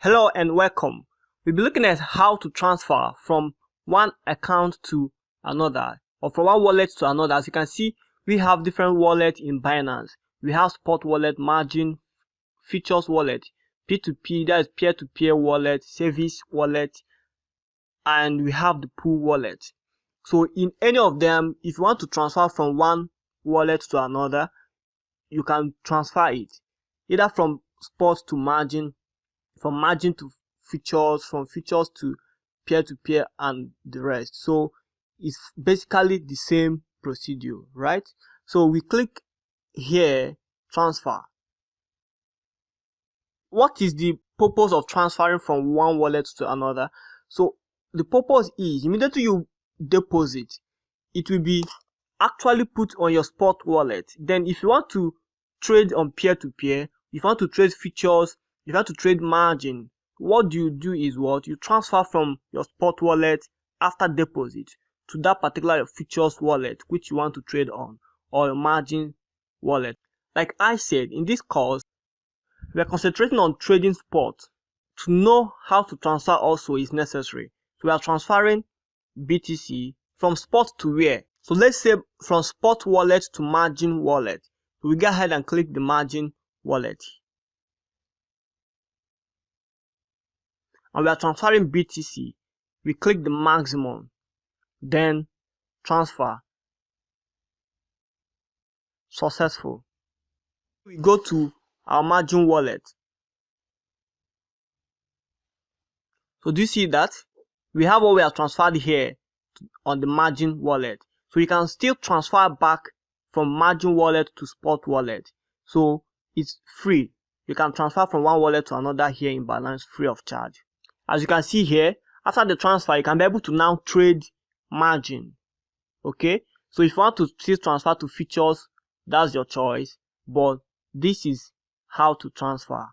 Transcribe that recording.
Hello and welcome. We'll be looking at how to transfer from one account to another or from one wallet to another. As you can see, we have different wallets in Binance. We have spot wallet, margin, features wallet, P2P, that is peer-to-peer wallet, service wallet, and we have the pool wallet. So in any of them, if you want to transfer from one wallet to another, you can transfer it either from spot to margin, from margin to features, from features to peer-to-peer, and the rest. So it's basically the same procedure, right? So we click here, transfer. What is the purpose of transferring from one wallet to another? So the purpose is immediately you deposit, it will be actually put on your spot wallet. Then if you want to trade on peer-to-peer, if you want to trade features, if you want to trade margin, what you do is what you transfer from your spot wallet after deposit to that particular features wallet which you want to trade on, or your margin wallet. Like I said, in this course we are concentrating on trading spot. To know how to transfer also is necessary. So we are transferring BTC from spot to where? So let's say from spot wallet to margin wallet. So we go ahead and click the margin wallet. And we are transferring BTC. We click the maximum, then transfer. Successful. We go to our margin wallet. So do you see that? We have what we have transferred here on the margin wallet. So you can still transfer back from margin wallet to spot wallet. So it's free. You can transfer from one wallet to another here in Binance free of charge. As you can see here, after the transfer, you can be able to now trade margin. Okay, so if you want to still transfer to features, that's your choice, but this is how to transfer.